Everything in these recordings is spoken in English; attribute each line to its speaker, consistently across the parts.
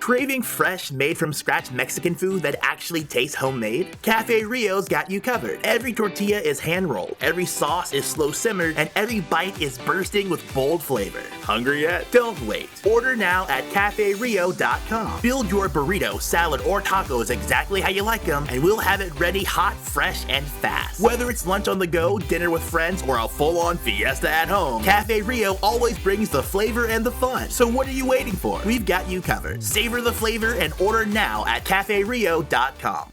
Speaker 1: Craving fresh, made-from-scratch Mexican food that actually tastes homemade? Cafe Rio's got you covered. Every tortilla is hand-rolled, every sauce is slow-simmered, and every bite is bursting with bold flavor. Hungry yet? Don't wait. Order now at CafeRio.com. Build your burrito, salad, or tacos exactly how you like them, and we'll have it ready hot, fresh, and fast. Whether it's lunch on the go, dinner with friends, or a full-on fiesta at home, Cafe Rio always brings the flavor and the fun. So what are you waiting for? We've got you covered. Savor the flavor and order now at CafeRio.com.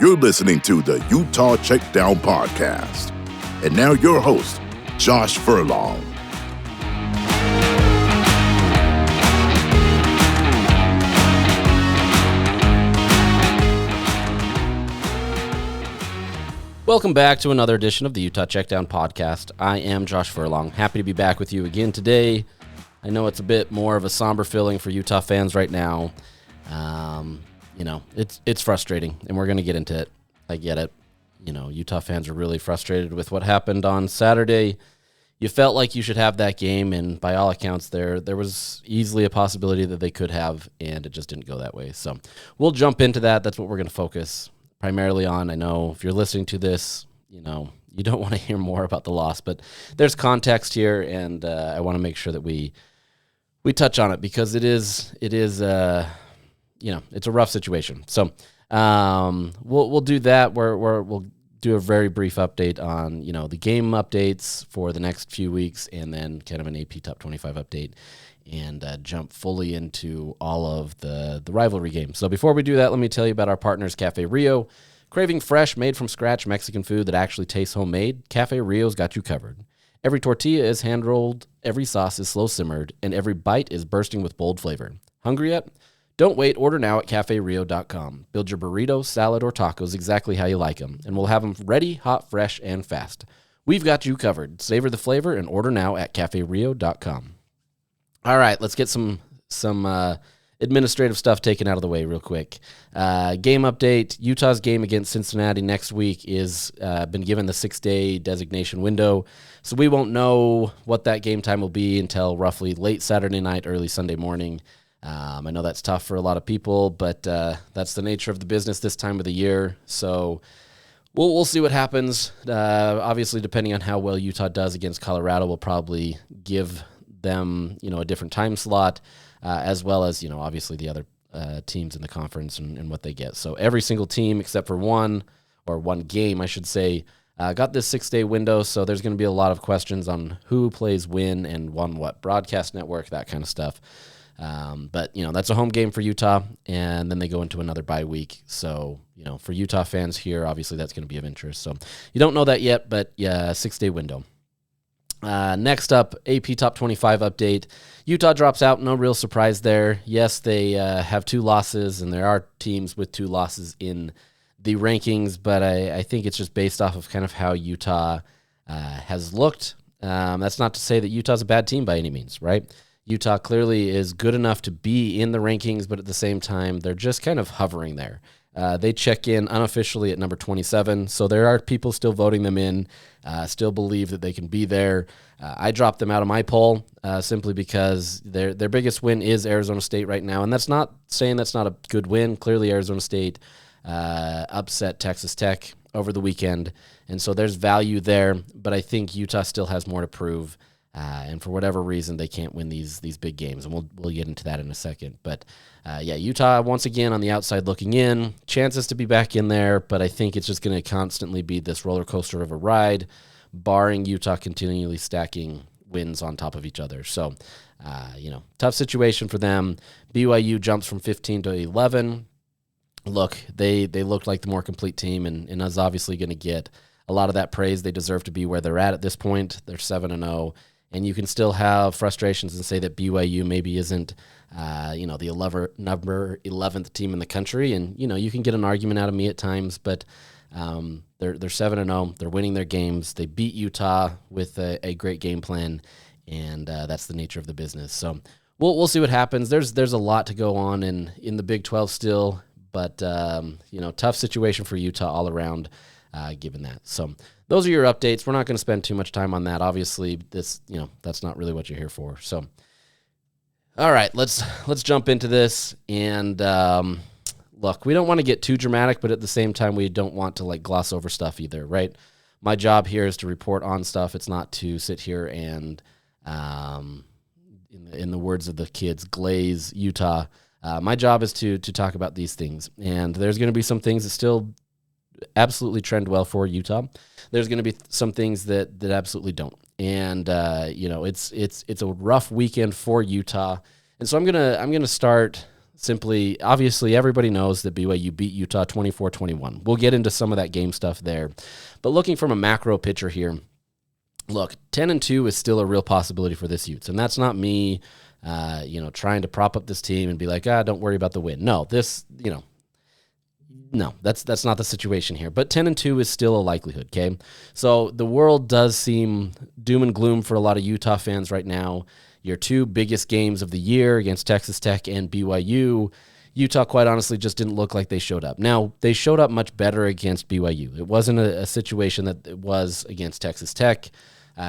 Speaker 2: You're listening to the Utah Checkdown Podcast. And now your host, Josh Furlong.
Speaker 3: Welcome back to another edition of the Utah Checkdown Podcast. I am Josh Furlong. Happy to be back with you again today. I know it's a bit more of a somber feeling for Utah fans right now. It's frustrating, and we're going to get into it. I get it. Utah fans are really frustrated with what happened on Saturday. You felt like you should have that game, and by all accounts, there was easily a possibility that they could have, and it just didn't go that way. So we'll jump into that. That's what we're going to focus primarily on. I know if you're listening to this, you don't want to hear more about the loss, but there's context here, and I want to make sure that we touch on it because it is it's a rough situation. So we'll do that. We'll do a very brief update on the game updates for the next few weeks, and then kind of an AP Top 25 update, and jump fully into all of the rivalry games. So before we do that, let me tell you about our partners, Cafe Rio. Craving fresh, made-from-scratch Mexican food that actually tastes homemade? Cafe Rio's got you covered. Every tortilla is hand-rolled, every sauce is slow-simmered, and every bite is bursting with bold flavor. Hungry yet? Don't wait. Order now at CafeRio.com. Build your burrito, salad, or tacos exactly how you like them, and we'll have them ready, hot, fresh, and fast. We've got you covered. Savor the flavor and order now at CafeRio.com. All right, let's get some administrative stuff taken out of the way real quick. Game update. Utah's game against Cincinnati next week is been given the 6-day designation window, so we won't know what that game time will be until roughly late Saturday night, early Sunday morning. I know that's tough for a lot of people, but that's the nature of the business this time of the year. So we'll see what happens. Obviously, depending on how well Utah does against Colorado, we'll probably give them a different time slot, as well as obviously the other teams in the conference and what they get. So every single team except for one game, I should say, got this 6-day window. So there's going to be a lot of questions on who plays when and on what broadcast network, that kind of stuff. But that's a home game for Utah, and then they go into another bye week. So, for Utah fans here, obviously that's going to be of interest. So you don't know that yet, but yeah, 6-day window. Next up, AP Top 25 update. Utah drops out. No real surprise there. Yes, they have 2 losses, and there are teams with 2 losses in the rankings, but I think it's just based off of kind of how Utah has looked. That's not to say that Utah's a bad team by any means, right? Utah clearly is good enough to be in the rankings, but at the same time, they're just kind of hovering there. They check in unofficially at number 27, so there are people still voting them in, still believe that they can be there. I dropped them out of my poll simply because their biggest win is Arizona State right now, and that's not saying that's not a good win. Clearly, Arizona State upset Texas Tech over the weekend, and so there's value there, but I think Utah still has more to prove. And for whatever reason, they can't win these big games, and we'll get into that in a second. But Utah once again on the outside looking in, chances to be back in there, but I think it's just going to constantly be this roller coaster of a ride, barring Utah continually stacking wins on top of each other. So, tough situation for them. BYU jumps from 15 to 11. Look, they looked like the more complete team, and is obviously going to get a lot of that praise. They deserve to be where they're at this point. They're 7-0. And you can still have frustrations and say that BYU maybe isn't, the number 11th team in the country. And, you can get an argument out of me at times, but they're 7-0. They're winning their games. They beat Utah with a great game plan, and that's the nature of the business. So we'll see what happens. There's a lot to go on in the Big 12 still, but tough situation for Utah all around, given that. So those are your updates. We're not going to spend too much time on that. Obviously, that's not really what you're here for. So, all right, let's jump into this. And look, we don't want to get too dramatic, but at the same time, we don't want to gloss over stuff either, right? My job here is to report on stuff. It's not to sit here and, in the words of the kids, glaze Utah. My job is to talk about these things, and there's going to be some things that still absolutely trend well for Utah. There's going to be some things that absolutely don't, and it's a rough weekend for Utah. And so I'm gonna start simply. Obviously, everybody knows that BYU beat Utah 24-21. We'll get into some of that game stuff there, but looking from a macro picture here, look, 10-2 is still a real possibility for this Utes, and that's not me, trying to prop up this team and be like, don't worry about the win. No, No, that's not the situation here. But 10-2 is still a likelihood, okay? So the world does seem doom and gloom for a lot of Utah fans right now. Your two biggest games of the year against Texas Tech and BYU, Utah, quite honestly, just didn't look like they showed up. Now, they showed up much better against BYU. It wasn't a situation that it was against Texas Tech.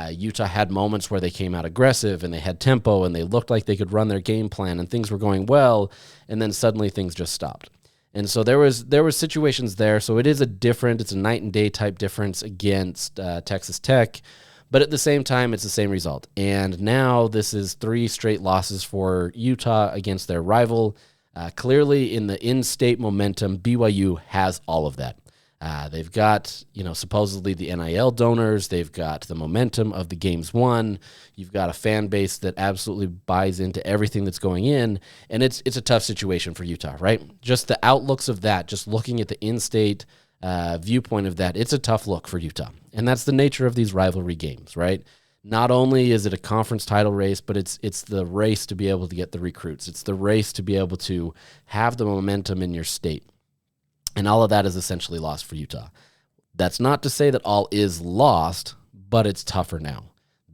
Speaker 3: Utah had moments where they came out aggressive and they had tempo and they looked like they could run their game plan and things were going well, and then suddenly things just stopped. And so there was situations there. So it's a night and day type difference against Texas Tech, but at the same time, it's the same result. And now this is 3 straight losses for Utah against their rival. Clearly, in the in-state momentum, BYU has all of that. They've got, supposedly the NIL donors. They've got the momentum of the games won. You've got a fan base that absolutely buys into everything that's going in, and it's a tough situation for Utah, right? Just the outlooks of that, just looking at the in-state viewpoint of that, it's a tough look for Utah, and that's the nature of these rivalry games, right? Not only is it a conference title race, but it's the race to be able to get the recruits. It's the race to be able to have the momentum in your state. And all of that is essentially lost for Utah. That's not to say that all is lost, but it's tougher now.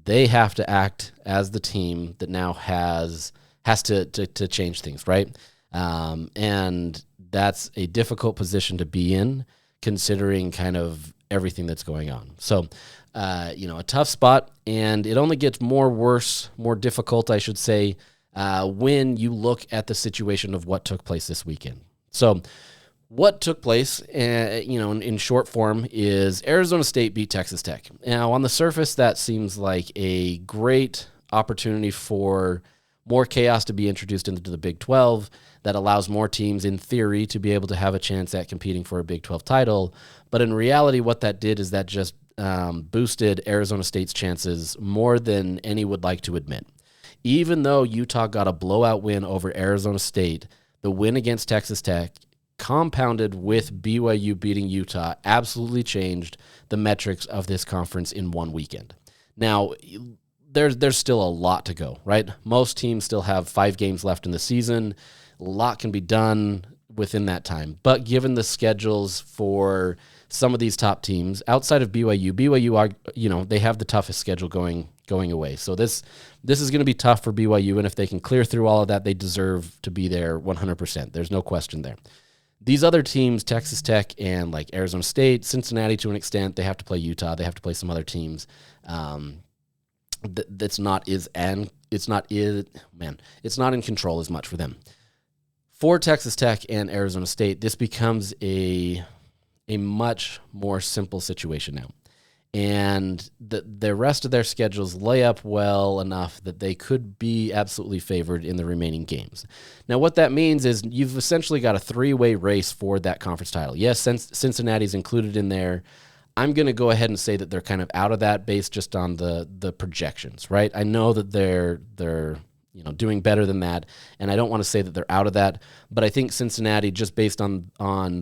Speaker 3: They have to act as the team that now has to change things, right? And that's a difficult position to be in, considering kind of everything that's going on. So, a tough spot, and it only gets more difficult, I should say, when you look at the situation of what took place this weekend. So, what took place, in short form, is Arizona State beat Texas Tech. Now, on the surface, that seems like a great opportunity for more chaos to be introduced into the Big 12 that allows more teams, in theory, to be able to have a chance at competing for a Big 12 title. But in reality, what that did is that just boosted Arizona State's chances more than any would like to admit. Even though Utah got a blowout win over Arizona State, the win against Texas Tech, compounded with BYU beating Utah, absolutely changed the metrics of this conference in one weekend. Now, there's still a lot to go, right? Most teams still have 5 games left in the season. A lot can be done within that time. But given the schedules for some of these top teams, outside of BYU are, they have the toughest schedule going away. So this is going to be tough for BYU, and if they can clear through all of that, they deserve to be there 100%. There's no question there. These other teams, Texas Tech and Arizona State, Cincinnati to an extent, they have to play Utah. They have to play some other teams. It's not in control as much for them. For Texas Tech and Arizona State, this becomes a much more simple situation now. And the rest of their schedules lay up well enough that they could be absolutely favored in the remaining games. Now, what that means is you've essentially got a 3-way race for that conference title. Yes, Cincinnati's included in there. I'm going to go ahead and say that they're kind of out of that based just on the projections, right? I know that they're doing better than that, and I don't want to say that they're out of that, but I think Cincinnati, just based on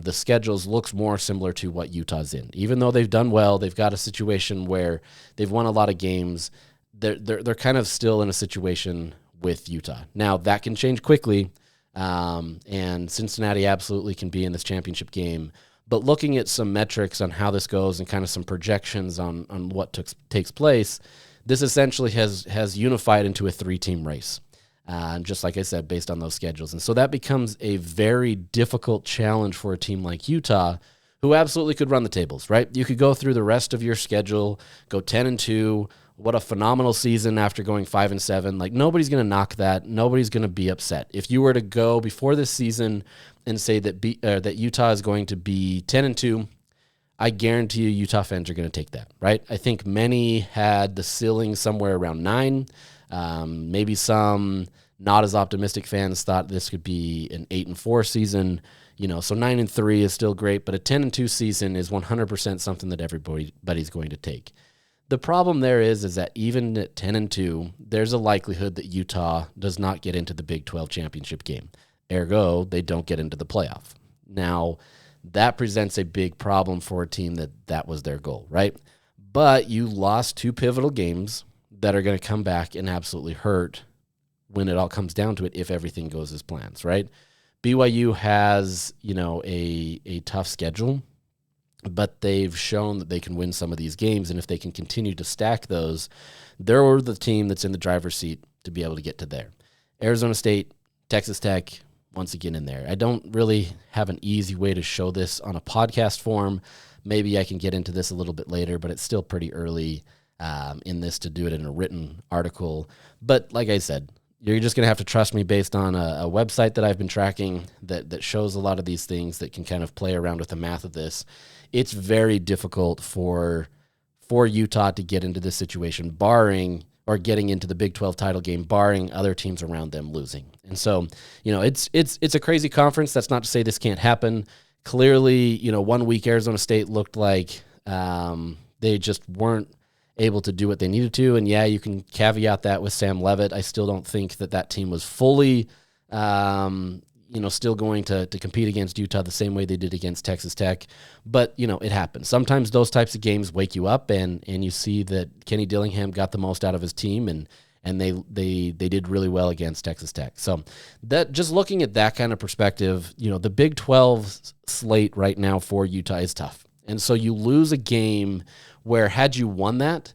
Speaker 3: the schedules, looks more similar to what Utah's in. Even though they've done well, they've got a situation where they've won a lot of games. They're kind of still in a situation with Utah. Now, that can change quickly, and Cincinnati absolutely can be in this championship game. But looking at some metrics on how this goes and kind of some projections on what takes place, this essentially has unified into a 3-team race. just like I said, based on those schedules. And so that becomes a very difficult challenge for a team like Utah, who absolutely could run the tables, right? You could go through the rest of your schedule, go 10-2. What a phenomenal season after going 5-7. Like, nobody's going to knock that. Nobody's going to be upset. If you were to go before this season and say that that Utah is going to be 10-2, I guarantee you Utah fans are going to take that, right? I think many had the ceiling somewhere around 9. Maybe some not as optimistic fans thought this could be an 8-4 season. So 9-3 is still great, but a 10-2 season is 100% something that everybody's going to take. The problem there is that even at 10-2, there's a likelihood that Utah does not get into the Big 12 championship game. Ergo, they don't get into the playoff. Now, that presents a big problem for a team that was their goal, right? But you lost 2 pivotal games that are going to come back and absolutely hurt when it all comes down to it if everything goes as plans, right? BYU has, a tough schedule, but they've shown that they can win some of these games, and if they can continue to stack those, they're the team that's in the driver's seat to be able to get to there. Arizona State, Texas Tech, once again in there. I don't really have an easy way to show this on a podcast form. Maybe I can get into this a little bit later, but it's still pretty early in this to do it in a written article. But like I said, you're just going to have to trust me based on a website that I've been tracking that shows a lot of these things that can kind of play around with the math of this. It's very difficult for Utah to get into this situation, getting into the Big 12 title game, barring other teams around them losing. And so, it's a crazy conference. That's not to say this can't happen. Clearly, 1 week Arizona State looked like they just weren't able to do what they needed to. And yeah, you can caveat that with Sam Leavitt. I still don't think that team was fully, still going to compete against Utah the same way they did against Texas Tech. But, it happens. Sometimes those types of games wake you up and you see that Kenny Dillingham got the most out of his team and they did really well against Texas Tech. So that, just looking at that kind of perspective, the Big 12 slate right now for Utah is tough. And so you lose a game where, had you won that,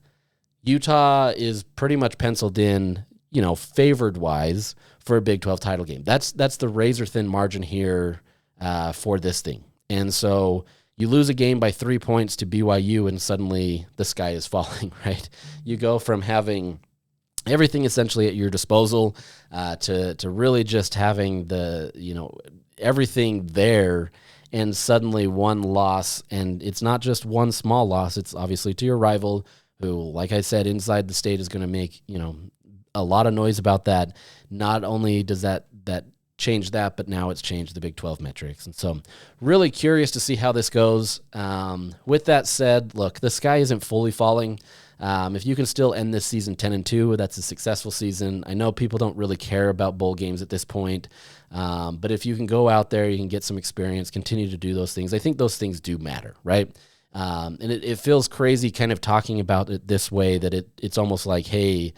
Speaker 3: Utah is pretty much penciled in, favored-wise for a Big 12 title game. That's the razor-thin margin here for this thing. And so you lose a game by 3 points to BYU, and suddenly the sky is falling, right? You go from having everything essentially at your disposal to really just having everything there, and suddenly one loss, and it's not just one small loss, it's obviously to your rival, who, like I said, inside the state is going to make, a lot of noise about that. Not only does that change that, but now it's changed the Big 12 metrics. And so really curious to see how this goes. With that said, look, the sky isn't fully falling. If you can still end this season 10-2, that's a successful season. I know people don't really care about bowl games at this point, but if you can go out there, you can get some experience, continue to do those things. I think those things do matter, right? And it feels crazy kind of talking about it this way, that it's almost like, hey,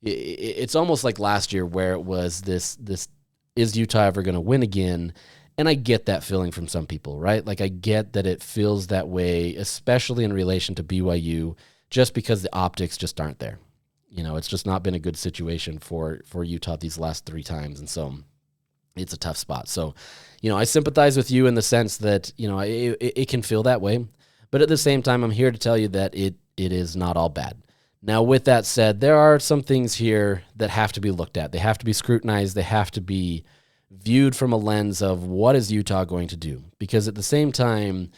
Speaker 3: it's almost like last year where it was this is Utah ever going to win again? And I get that feeling from some people, right? Like, I get that it feels that way, especially in relation to BYU, just because the optics just aren't there. It's just not been a good situation for Utah these last 3 times. And so it's a tough spot. So, I sympathize with you in the sense that, it can feel that way. But at the same time, I'm here to tell you that it is not all bad. Now, with that said, there are some things here that have to be looked at. They have to be scrutinized. They have to be viewed from a lens of what is Utah going to do? Because at the same time,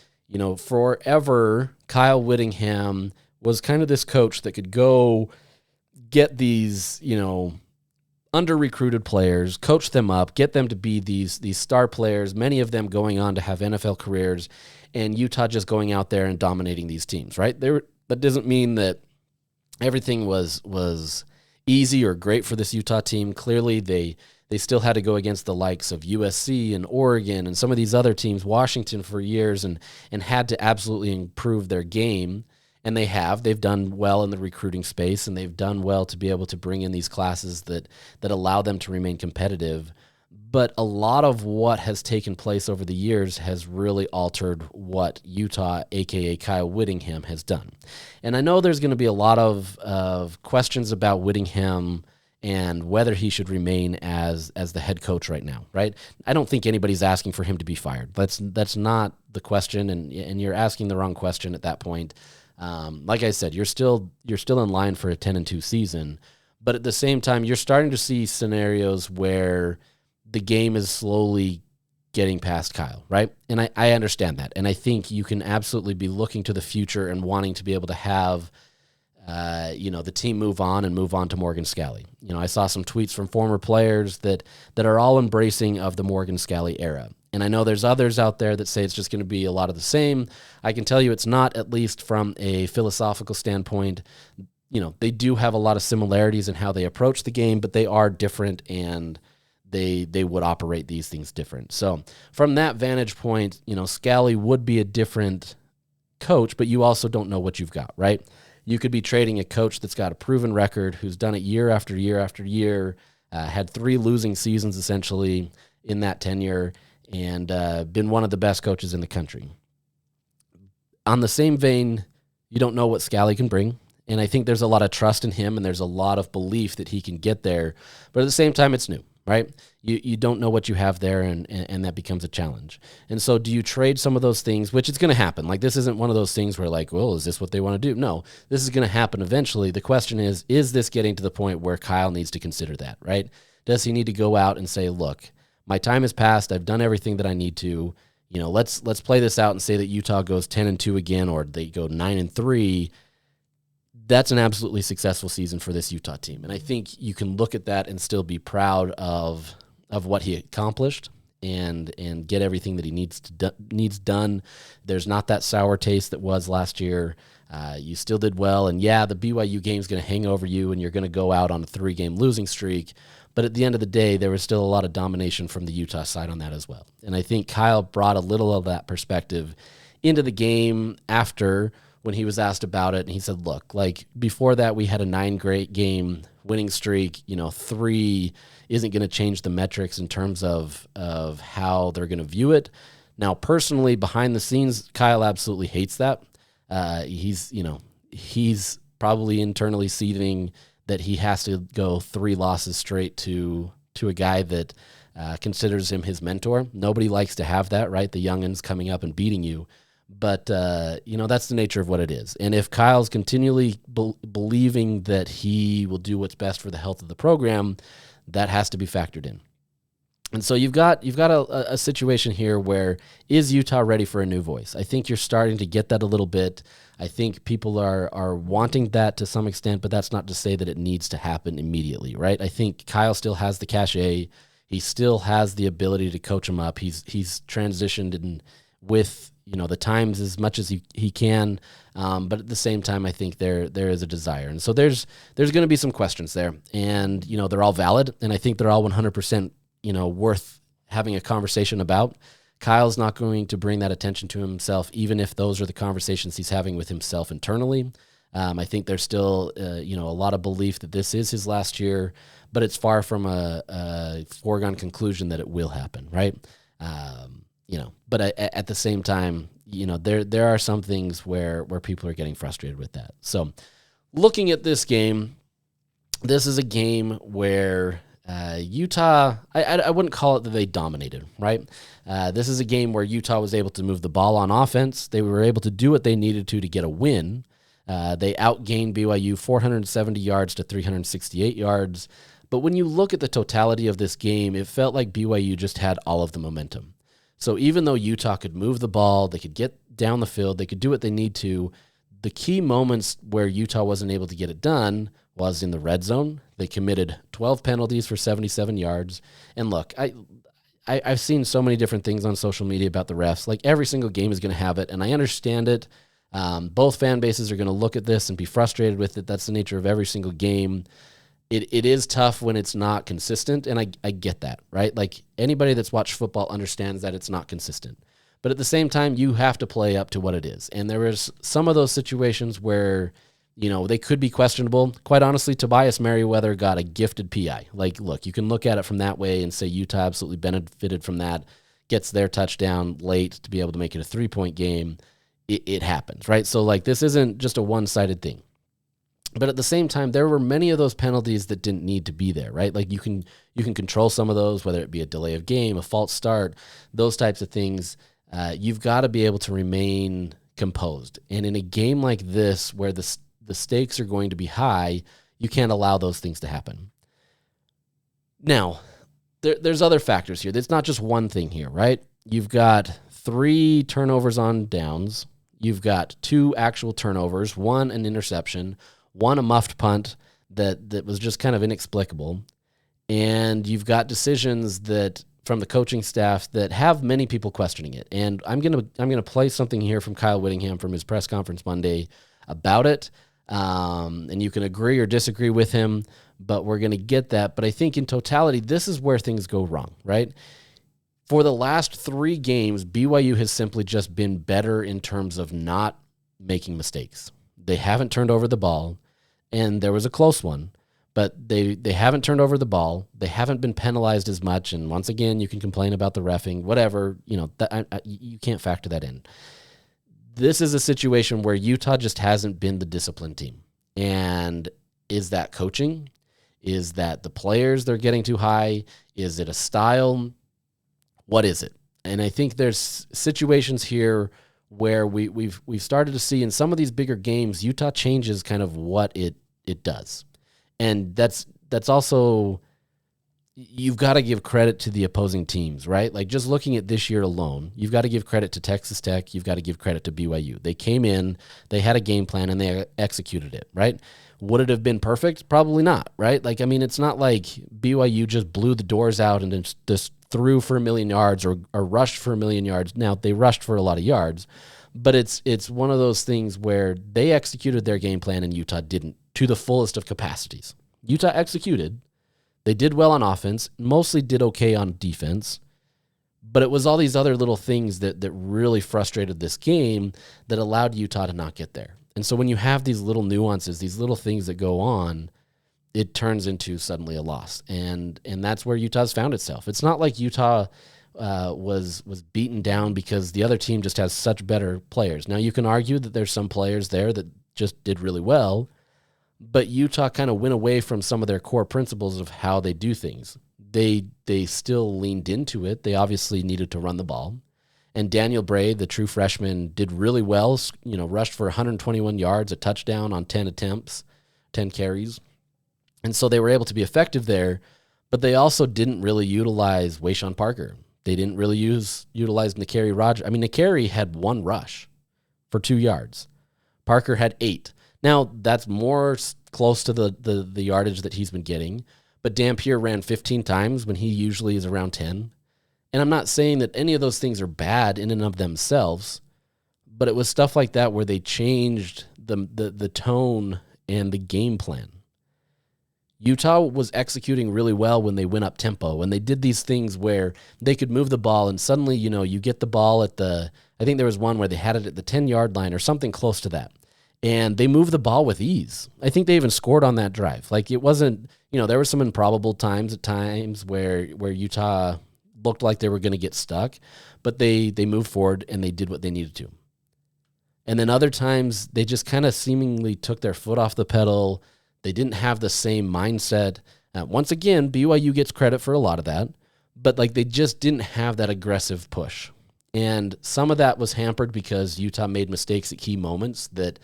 Speaker 3: forever, Kyle Whittingham was kind of this coach that could go get these, under-recruited players, coach them up, get them to be these star players, many of them going on to have NFL careers, and Utah just going out there and dominating these teams, right? That doesn't mean that everything was easy or great for this Utah team. Clearly, they still had to go against the likes of USC and Oregon and some of these other teams, Washington for years, and had to absolutely improve their game. And they've done well in the recruiting space, and they've done well to be able to bring in these classes that allow them to remain competitive. But a lot of what has taken place over the years has really altered what Utah, a.k.a. Kyle Whittingham, has done. And I know there's going to be a lot of questions about Whittingham and whether he should remain as the head coach right now, right? I don't think anybody's asking for him to be fired. That's not the question, and you're asking the wrong question at that point. Like I said, you're still in line for a 10-2 season, but at the same time, you're starting to see scenarios where the game is slowly getting past Kyle, right? And I understand that, and I think you can absolutely be looking to the future and wanting to be able to have the team move on to Morgan Scalley. I saw some tweets from former players that are all embracing of the Morgan Scalley era. And I know there's others out there that say it's just going to be a lot of the same. I can tell you it's not, at least from a philosophical standpoint. They do have a lot of similarities in how they approach the game, but they are different, and they would operate these things different. So from that vantage point, Scalley would be a different coach, but you also don't know what you've got, right? You could be trading a coach that's got a proven record, who's done it year after year after year, had 3 losing seasons essentially in that tenure, and been one of the best coaches in the country. On the same vein, you don't know what Scalley can bring, and I think there's a lot of trust in him, and there's a lot of belief that he can get there, but at the same time, it's new, right? You don't know what you have there, and that becomes a challenge. And so do you trade some of those things, which is going to happen? Like, this isn't one of those things where, like, well, is this what they want to do? No, this is going to happen eventually. The question is this getting to the point where Kyle needs to consider that, right? Does he need to go out and say, look, my time has passed. I've done everything that I need to. Let's play this out and say that Utah goes 10-2 again, or they go 9-3. That's an absolutely successful season for this Utah team. And I think you can look at that and still be proud of what he accomplished and get everything that he needs done. There's not that sour taste that was last year. You still did well. And yeah, the BYU game is going to hang over you, and you're going to go out on a 3-game losing streak. But at the end of the day, there was still a lot of domination from the Utah side on that as well. And I think Kyle brought a little of that perspective into the game after, when he was asked about it, and he said, look, like, before that we had a 9-game winning streak. 3 isn't going to change the metrics in terms of how they're going to view it. Now, personally, behind the scenes, Kyle absolutely hates that. He's probably internally seething that he has to go 3 losses straight to a guy that considers him his mentor. Nobody likes to have that, right? The youngins coming up and beating you. But, that's the nature of what it is. And if Kyle's continually believing that he will do what's best for the health of the program, that has to be factored in. And so you've got a situation here where, is Utah ready for a new voice? I think you're starting to get that a little bit. I think people are wanting that to some extent, but that's not to say that it needs to happen immediately, right? I think Kyle still has the cachet. He still has the ability to coach him up. He's transitioned in with the times as much as he can, but at the same time, I think there is a desire, and so there's going to be some questions there, and they're all valid, and I think they're all 100% worth having a conversation about. Kyle's not going to bring that attention to himself, even if those are the conversations he's having with himself internally. I think there's still a lot of belief that this is his last year, but it's far from a foregone conclusion that it will happen, right? But at the same time, there are some things where people are getting frustrated with that. So looking at this game, this is a game where Utah, I wouldn't call it that they dominated, right? This is a game where Utah was able to move the ball on offense. They were able to do what they needed to get a win. They outgained BYU 470 yards to 368 yards. But when you look at the totality of this game, it felt like BYU just had all of the momentum. So even though Utah could move the ball, they could get down the field, they could do what they need to, the key moments where Utah wasn't able to get it done was in the red zone. They committed 12 penalties for 77 yards. And look, I've seen so many different things on social media about the refs. Like, every single game is going to have it, and I understand it. Both fan bases are going to look at this and be frustrated with it. That's the nature of every single game. It is tough when it's not consistent, and I get that, right? Like, anybody that's watched football understands that it's not consistent. But at the same time, you have to play up to what it is. And there was some of those situations where They could be questionable. Quite honestly, Tobias Merriweather got a gifted PI. Like, look, you can look at it from that way and say Utah absolutely benefited from that, gets their touchdown late to be able to make it a 3-point game. It happens, right? So, like, this isn't just a one-sided thing. But at the same time, there were many of those penalties that didn't need to be there, right? Like, you can control some of those, whether it be a delay of game, a false start, those types of things. You've got to be able to remain composed. And in a game like this, where the stakes are going to be high, you can't allow those things to happen. Now, there's other factors here. There's not just one thing here, right? You've got 3 turnovers on downs. You've got 2 actual turnovers, 1 an interception, 1 a muffed punt that was just kind of inexplicable. And you've got decisions that from the coaching staff that have many people questioning it. And I'm gonna play something here from Kyle Whittingham from his press conference Monday about it. And you can agree or disagree with him, but we're going to get that. But I think in totality, this is where things go wrong, right? For the last 3 games, BYU has simply just been better in terms of not making mistakes. They haven't turned over the ball, and there was a close one, but they haven't turned over the ball. They haven't been penalized as much. And once again, you can complain about the reffing, whatever, you can't factor that in. This is a situation where Utah just hasn't been the disciplined team. And is that coaching? Is that the players they're getting too high? Is it a style? What is it? And I think there's situations here where we've started to see in some of these bigger games, Utah changes kind of what it does. And that's also, you've got to give credit to the opposing teams, right? Like, just looking at this year alone, you've got to give credit to Texas Tech. You've got to give credit to BYU. They came in, they had a game plan, and they executed it, right? Would it have been perfect? Probably not, right? Like, I mean, it's not like BYU just blew the doors out and just threw for 1,000,000 yards or rushed for 1,000,000 yards. Now, they rushed for a lot of yards, but it's one of those things where they executed their game plan and Utah didn't to the fullest of capacities. Utah executed. They did well on offense, mostly did okay on defense, but it was all these other little things that really frustrated this game that allowed Utah to not get there. And so when you have these little nuances, these little things that go on, it turns into suddenly a loss. And that's where Utah's found itself. It's not like Utah was beaten down because the other team just has such better players. Now, you can argue that there's some players there that just did really well, but Utah kind of went away from some of their core principles of how they do things. They still leaned into it. They obviously needed to run the ball. And Daniel Bray, the true freshman, did really well, rushed for 121 yards, a touchdown on 10 attempts, 10 carries. And so they were able to be effective there, but they also didn't really utilize Wayshawn Parker. They didn't really utilize Nakari Rogers. I mean, Nakari had 1 rush for 2 yards. Parker had 8. Now, that's more close to the yardage that he's been getting, but Dampier ran 15 times when he usually is around 10. And I'm not saying that any of those things are bad in and of themselves, but it was stuff like that where they changed the tone and the game plan. Utah was executing really well when they went up tempo, and they did these things where they could move the ball, and suddenly, you get the ball at I think there was one where they had it at the 10-yard line or something close to that, and they moved the ball with ease. I think they even scored on that drive. Like, it wasn't, there were some improbable times at times where Utah looked like they were going to get stuck, but they moved forward and they did what they needed to. And then other times they just kind of seemingly took their foot off the pedal. They didn't have the same mindset. Once again, BYU gets credit for a lot of that, but they just didn't have that aggressive push. And some of that was hampered because Utah made mistakes at key moments that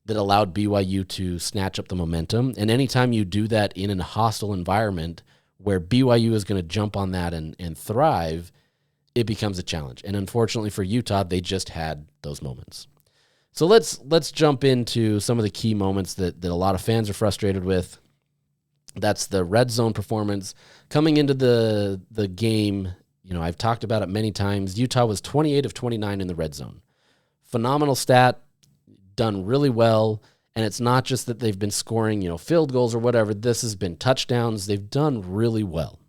Speaker 3: allowed BYU to snatch up the momentum. And anytime you do that in a hostile environment where BYU is going to jump on that and thrive, it becomes a challenge. And unfortunately for Utah, they just had those moments. So let's jump into some of the key moments that a lot of fans are frustrated with. That's the red zone performance. Coming into the game, I've talked about it many times. Utah was 28 of 29 in the red zone. Phenomenal stat, done really well. And it's not just that they've been scoring, field goals or whatever. This has been touchdowns. They've done really well.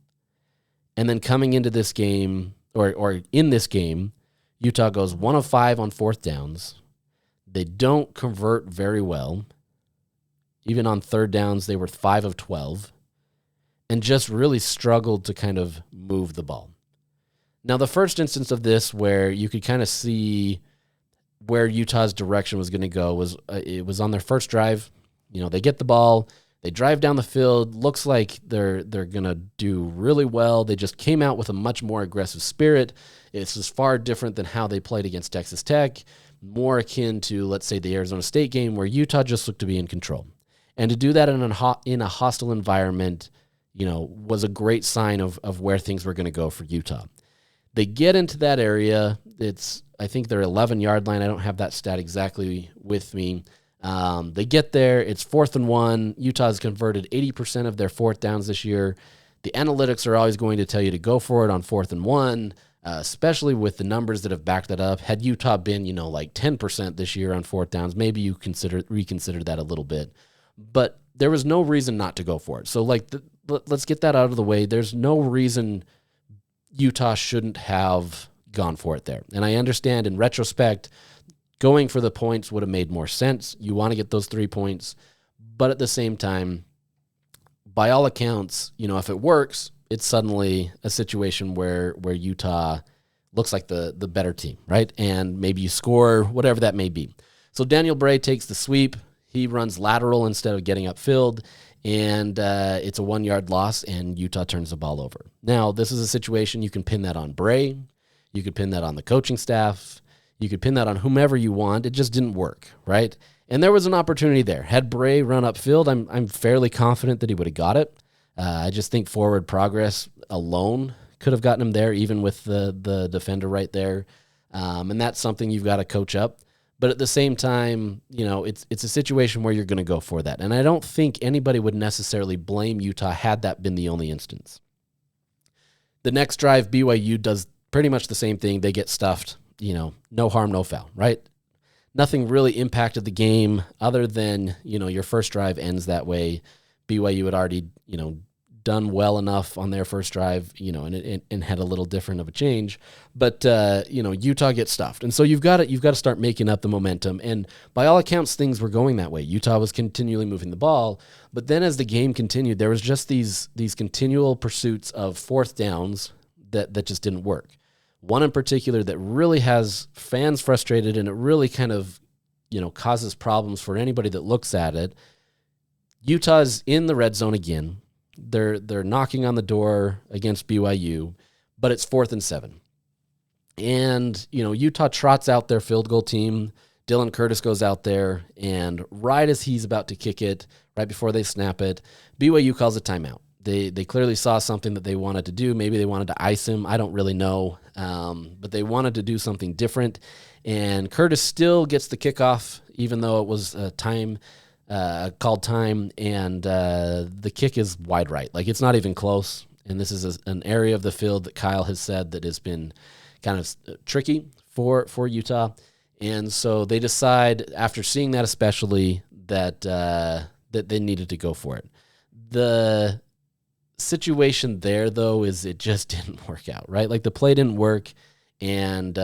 Speaker 3: And then coming into this game, or in this game, Utah goes 1 of 5 on 4th downs. They don't convert very well. Even on third downs, they were 5 of 12 and just really struggled to kind of move the ball. Now, the first instance of this where you could kind of see where Utah's direction was going to go was it was on their first drive. They get the ball, they drive down the field. Looks like they're going to do really well. They just came out with a much more aggressive spirit. It's just far different than how they played against Texas Tech, more akin to, let's say, the Arizona State game where Utah just looked to be in control. And to do that in a hostile environment, was a great sign of where things were going to go for Utah. They get into that area. I think their 11-yard line. I don't have that stat exactly with me. They get there. It's 4th and 1. Utah has converted 80% of their 4th downs this year. The analytics are always going to tell you to go for it on 4th and 1, especially with the numbers that have backed that up. Had Utah been, like 10% this year on 4th downs, maybe you reconsider that a little bit. But there was no reason not to go for it. So, let's get that out of the way. There's no reason Utah shouldn't have gone for it there. And I understand in retrospect, going for the points would have made more sense. You want to get those 3 points. But at the same time, by all accounts, if it works, it's suddenly a situation where Utah looks like the better team, right? And maybe you score, whatever that may be. So Daniel Bray takes the sweep. He runs lateral instead of getting upfield, and it's a 1-yard loss, and Utah turns the ball over. Now, this is a situation you can pin that on Bray. You could pin that on the coaching staff. You could pin that on whomever you want. It just didn't work, right? And there was an opportunity there. Had Bray run upfield, I'm fairly confident that he would have got it. I just think forward progress alone could have gotten him there, even with the defender right there. And that's something you've got to coach up. But at the same time, it's a situation where you're going to go for that. And I don't think anybody would necessarily blame Utah had that been the only instance. The next drive, BYU does pretty much the same thing. They get stuffed, no harm, no foul, right? Nothing really impacted the game other than, your first drive ends that way. BYU had already, done well enough on their first drive, and had a little different of a change. But, Utah gets stuffed. And so you've got to start making up the momentum. And by all accounts, things were going that way. Utah was continually moving the ball. But then as the game continued, there was just these continual pursuits of 4th downs that just didn't work. One in particular that really has fans frustrated, and it really kind of, causes problems for anybody that looks at it. Utah's in the red zone again. They're knocking on the door against BYU, but it's 4th and 7. And, Utah trots out their field goal team. Dylan Curtis goes out there, and right as he's about to kick it, right before they snap it, BYU calls a timeout. They clearly saw something that they wanted to do. Maybe they wanted to ice him. I don't really know. But they wanted to do something different. And Curtis still gets the kickoff, even though it was called time. And the kick is wide right. It's not even close. And this is an area of the field that Kyle has said that has been kind of tricky for Utah. And so they decide, after seeing that especially, that they needed to go for it. The situation there, though, is it just didn't work out, right? The play didn't work, and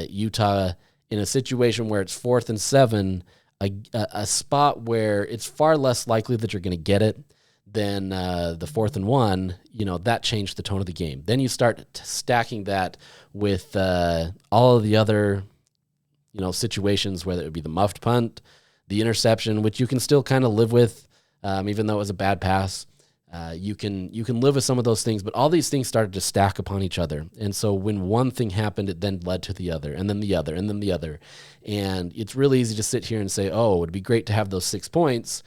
Speaker 3: Utah, in a situation where it's 4th and 7, a spot where it's far less likely that you're going to get it than the 4th and 1, that changed the tone of the game. Then you start stacking that with all of the other, situations, whether it would be the muffed punt, the interception, which you can still kind of live with, even though it was a bad pass. You can live with some of those things, but all these things started to stack upon each other. And so when one thing happened, it then led to the other, and then the other, and then the other. And it's really easy to sit here and say, oh, it'd be great to have those 6 points.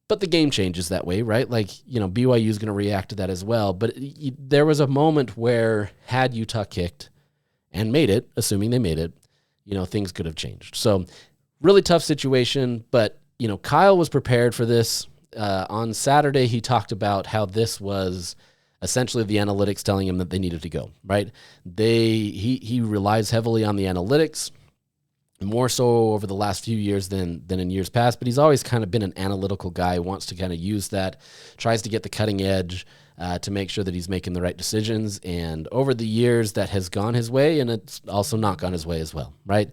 Speaker 3: But the game changes that way, right? BYU is going to react to that as well. But there was a moment where had Utah kicked and made it, assuming they made it, things could have changed. So really tough situation, but, Kyle was prepared for this. On Saturday, he talked about how this was essentially the analytics telling him that they needed to go, right? He relies heavily on the analytics, more so over the last few years than in years past, but he's always kind of been an analytical guy, wants to kind of use that, tries to get the cutting edge to make sure that he's making the right decisions. And over the years, that has gone his way, and it's also not gone his way as well, right?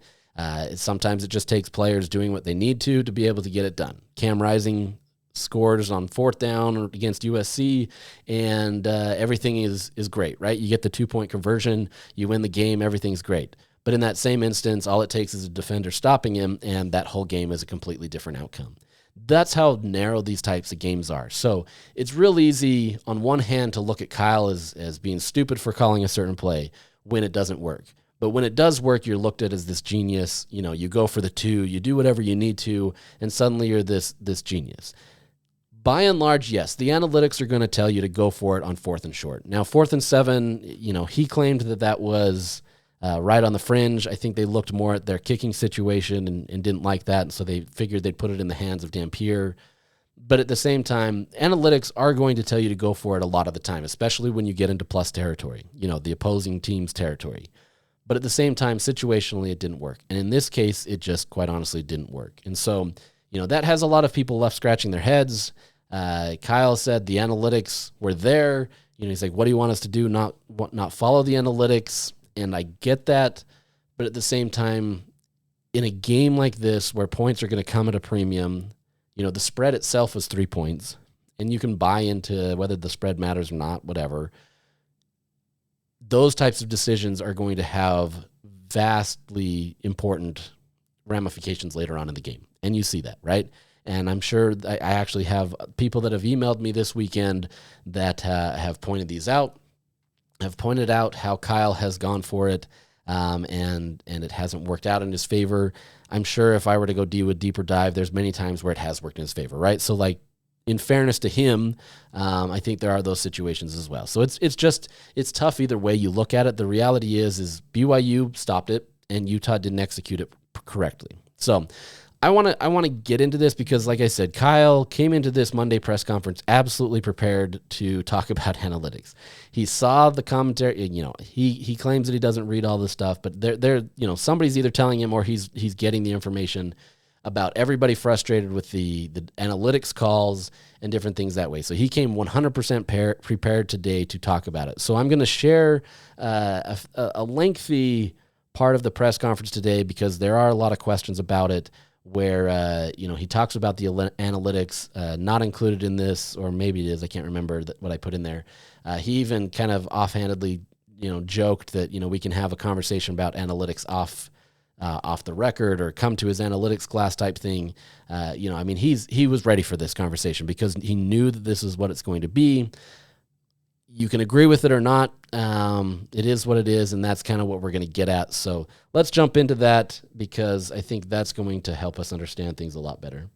Speaker 3: Sometimes it just takes players doing what they need to be able to get it done. Cam Rising scores on 4th down against USC, and everything is great, right? You get the 2-point conversion, you win the game, everything's great. But in that same instance, all it takes is a defender stopping him, and that whole game is a completely different outcome. That's how narrow these types of games are. So it's real easy, on one hand, to look at Kyle as being stupid for calling a certain play when it doesn't work. But when it does work, you're looked at as this genius. You go for the 2, you do whatever you need to, and suddenly you're this genius. By and large, yes, the analytics are going to tell you to go for it on 4th and short. Now, 4th and 7, he claimed that was right on the fringe. I think they looked more at their kicking situation and didn't like that, and so they figured they'd put it in the hands of Dampier. But at the same time, analytics are going to tell you to go for it a lot of the time, especially when you get into plus territory, the opposing team's territory. But at the same time, situationally, it didn't work. And in this case, it just quite honestly didn't work. And so, that has a lot of people left scratching their heads. Kyle said the analytics were there. He's like, what do you want us to do? Not follow the analytics. And I get that. But at the same time, in a game like this where points are going to come at a premium, the spread itself was 3 points. And you can buy into whether the spread matters or not, whatever. Those types of decisions are going to have vastly important ramifications later on in the game. And you see that, right? And I'm sure I actually have people that have emailed me this weekend that have pointed these out, have pointed out how Kyle has gone for it, and it hasn't worked out in his favor. I'm sure if I were to go do a deeper dive, there's many times where it has worked in his favor, right? So, in fairness to him, I think there are those situations as well. So it's tough either way you look at it. The reality is BYU stopped it and Utah didn't execute it correctly. So I want to get into this because, like I said, Kyle came into this Monday press conference absolutely prepared to talk about analytics. He saw the commentary. He claims that he doesn't read all this stuff, but somebody's either telling him or he's getting the information about everybody frustrated with the analytics calls and different things that way. So he came 100% prepared today to talk about it. So I'm going to share a lengthy part of the press conference today because there are a lot of questions about it where, he talks about the analytics not included in this, or maybe it is, I can't remember what I put in there. He even kind of offhandedly, joked that, we can have a conversation about analytics off the record or come to his analytics class type thing. He was ready for this conversation because he knew that this is what it's going to be. You can agree with it or not. It is what it is, and that's kind of what we're going to get at. So let's jump into that because I think that's going to help us understand things a lot better.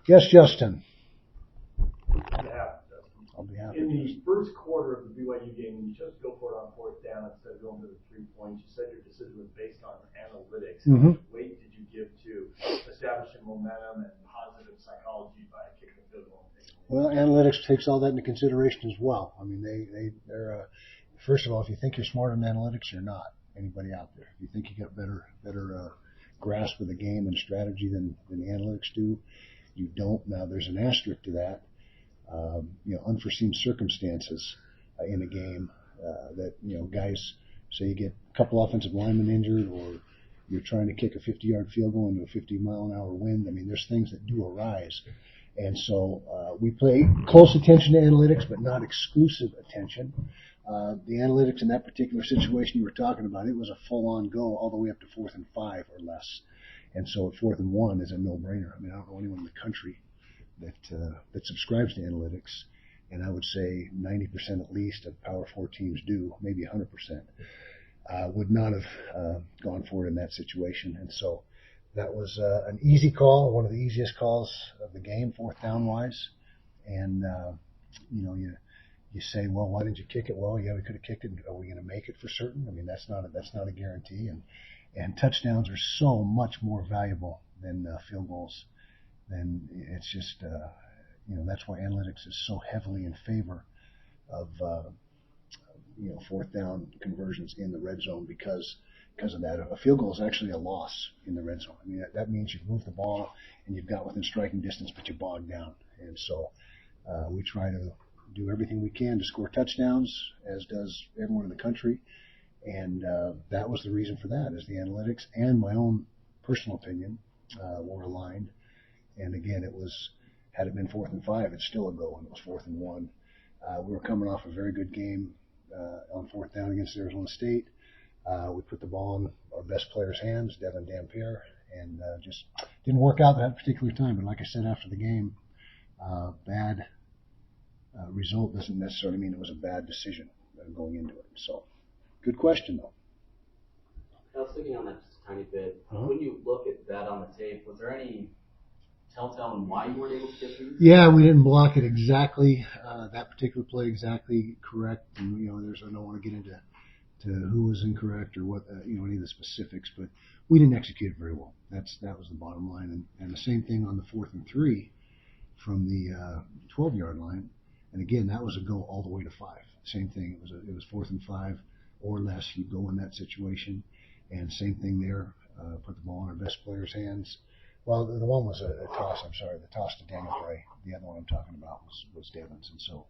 Speaker 4: Yes, Justin.
Speaker 5: Yeah,
Speaker 4: I'll be happy.
Speaker 5: in the first quarter of the BYU game, when you chose to go for it on 4th down instead of going to the 3 points, you said your decision was based on analytics.
Speaker 4: Mm-hmm.
Speaker 5: How much weight did you give to establishing momentum and positive psychology by kicking the field goal?
Speaker 4: Well, analytics takes all that into consideration as well. I mean, they're first of all, if you think you're smarter than analytics, you're not. Anybody out there? If you think you got better grasp of the game and strategy than the analytics do, you don't. Now, there's an asterisk to that. Unforeseen circumstances in a game that guys say you get a couple offensive linemen injured, or you're trying to kick a 50-yard field goal into a 50-mile-an-hour wind. I mean, there's things that do arise. And so we pay close attention to analytics, but not exclusive attention. The analytics in that particular situation you were talking about, it was a full-on go all the way up to 4th and 5 or less. And so at 4th and 1 is a no-brainer. I mean, I don't know anyone in the country that subscribes to analytics, and I would say 90% at least of Power 4 teams do, maybe 100%, would not have gone for it in that situation. And so that was an easy call, one of the easiest calls of the game, 4th down wise. And you say, well, why didn't you kick it? Well, yeah, we could have kicked it. Are we going to make it for certain? I mean, that's not a guarantee. And touchdowns are so much more valuable than field goals. Then it's just that's why analytics is so heavily in favor of 4th down conversions in the red zone because of that. A field goal is actually a loss in the red zone. I mean, that means you've moved the ball and you've got within striking distance, but you're bogged down. And so we try to do everything we can to score touchdowns, as does everyone in the country. And that was the reason for that, is the analytics and my own personal opinion were aligned. And again, it was Had it been 4th and 5, it's still a go, and it was 4th and 1. We were coming off a very good game on 4th down against Arizona State. We put the ball in our best player's hands, Devon Dampier, and just didn't work out that particular time. But like I said after the game, bad result doesn't necessarily mean it was a bad decision going into it. So, good question, though.
Speaker 6: I was thinking on that just a tiny bit. When you look at that on the tape, was there any telltale on why you weren't able to get through?
Speaker 4: Yeah, we didn't block it exactly, that particular play exactly correct. And, I don't want to get into who was incorrect or what, any of the specifics, but we didn't execute it very well. That was the bottom line. And the same thing on the 4th and 3 from the 12-yard line. And again, that was a go all the way to 5. Same thing. It was 4th and 5 or less. You go in that situation. And same thing there. Put the ball in our best player's hands. Well, the one was a toss. I'm sorry, the toss to Daniel Bray. The other one I'm talking about was Devon's, and so,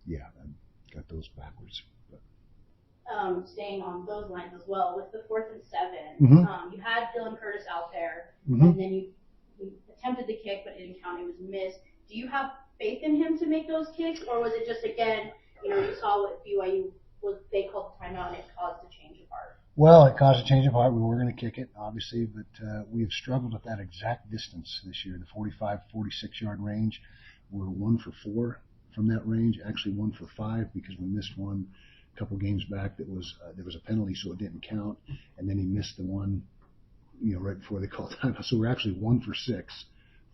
Speaker 4: yeah, I got those backwards. But.
Speaker 7: Staying on those lines as well, with the 4th and 7, you had Dylan Curtis out there, and then you attempted the kick, but it didn't count. It was missed. Do you have faith in him to make those kicks, or was it just again, you saw what BYU was? They called the timeout and it caused a change of heart. Well,
Speaker 4: it caused a change of heart. We were going to kick it, obviously, but we have struggled with that exact distance this year, the 45, 46-yard range. We're 1 for 4 from that range, actually 1 for 5 because we missed one a couple games back that was there was a penalty, so it didn't count, and then he missed the one, right before they called timeout. So we're actually 1 for 6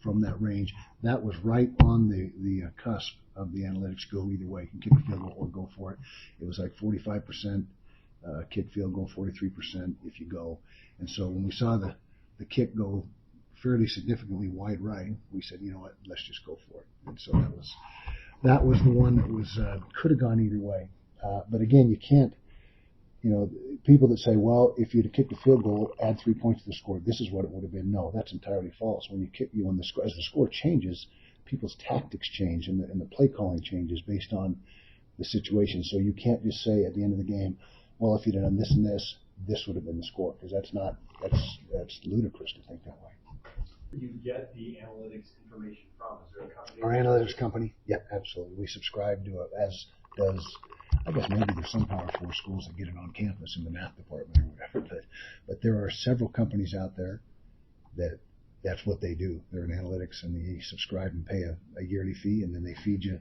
Speaker 4: from that range. That was right on the cusp of the analytics. Go either way, you can kick a field goal or go for it. It was like 45%. Kick field goal, 43% if you go. And so when we saw the kick go fairly significantly wide right, we said, you know what, let's just go for it. And so that was the one that was could have gone either way. But again, you can't, people that say, well, if you'd have kicked a field goal, add 3 points to the score, this is what it would have been. No, that's entirely false. When you kick, as the score changes, people's tactics change and the play calling changes based on the situation. So you can't just say at the end of the game, well, if you'd have done this and this would have been the score, because that's ludicrous to think that way.
Speaker 5: Where do you get the analytics information from? Is there a company?
Speaker 4: Our analytics company? Yeah, absolutely. We subscribe to it, as does, I guess maybe there's some Power 4 schools that get it on campus in the math department or whatever, but there are several companies out there that's what they do. They're in analytics, and they subscribe and pay a yearly fee, and then they feed you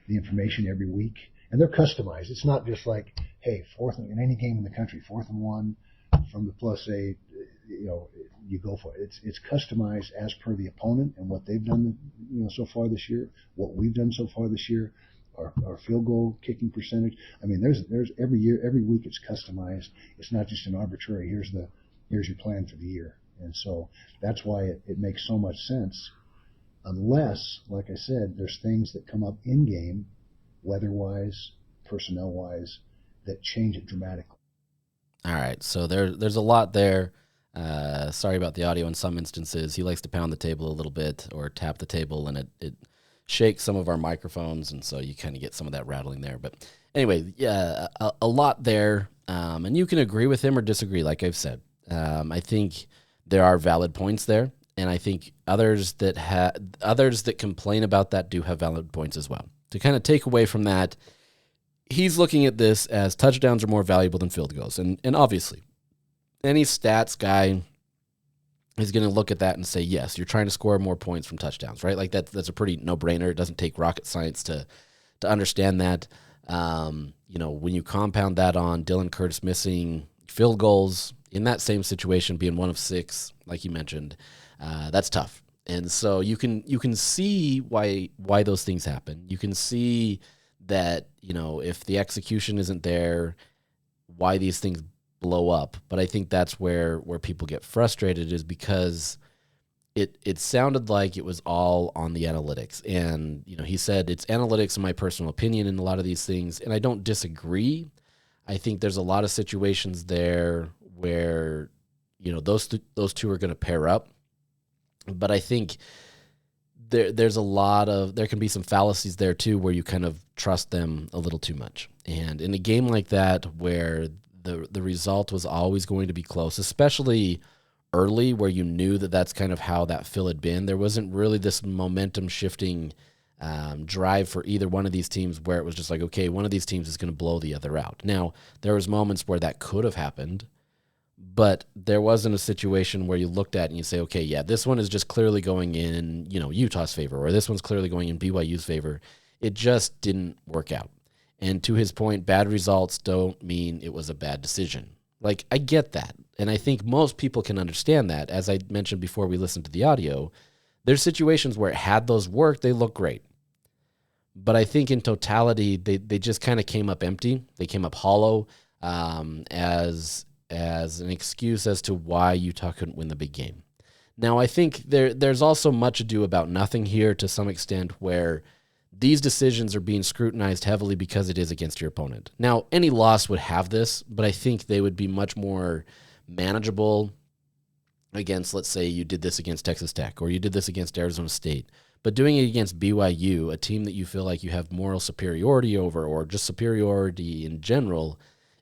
Speaker 4: the information every week. And they're customized. It's not just like, hey, in any game in the country, 4th and 1 from the +8, you go for it. It's customized as per the opponent and what they've done, so far this year, what we've done so far this year, our field goal kicking percentage. I mean, there's every week it's customized. It's not just an arbitrary, here's your plan for the year. And so that's why it makes so much sense, unless, like I said, there's things that come up in game, weather-wise, personnel-wise, that change it dramatically.
Speaker 3: All right, so there's a lot there. Sorry about the audio in some instances. He likes to pound the table a little bit or tap the table, and it shakes some of our microphones, and so you kind of get some of that rattling there. But anyway, yeah, a lot there, and you can agree with him or disagree, like I've said. I think there are valid points there, and I think others that complain about that do have valid points as well. To kind of take away from that, he's looking at this as touchdowns are more valuable than field goals. And obviously, any stats guy is going to look at that and say, yes, you're trying to score more points from touchdowns, right? Like that's a pretty no-brainer. It doesn't take rocket science to understand that. When you compound that on Dylan Curtis missing field goals in that same situation, being 1 of 6, like you mentioned, that's tough. And so you can see why those things happen. You can see that, if the execution isn't there, why these things blow up. But I think that's where people get frustrated, is because it sounded like it was all on the analytics. And, he said it's analytics in my personal opinion in a lot of these things. And I don't disagree. I think there's a lot of situations there where, those two are going to pair up. But I think there can be some fallacies there too, where you kind of trust them a little too much. And in a game like that, where the result was always going to be close, especially early where you knew that that's kind of how that fill had been. There wasn't really this momentum shifting drive for either one of these teams where it was just like, okay, one of these teams is going to blow the other out. Now, there was moments where that could have happened, but there wasn't a situation where you looked at and you say, okay, yeah, this one is just clearly going in, Utah's favor, or this one's clearly going in BYU's favor. It just didn't work out. And to his point, bad results don't mean it was a bad decision. Like, I get that. And I think most people can understand that. As I mentioned before we listened to the audio, there's situations where had those worked, they look great. But I think in totality, they just kind of came up empty. They came up hollow as an excuse as to why Utah couldn't win the big game. Now, I think there's also much ado about nothing here to some extent where these decisions are being scrutinized heavily because it is against your opponent. Now, any loss would have this, but I think they would be much more manageable against, let's say you did this against Texas Tech or you did this against Arizona State. But doing it against BYU, a team that you feel like you have moral superiority over or just superiority in general,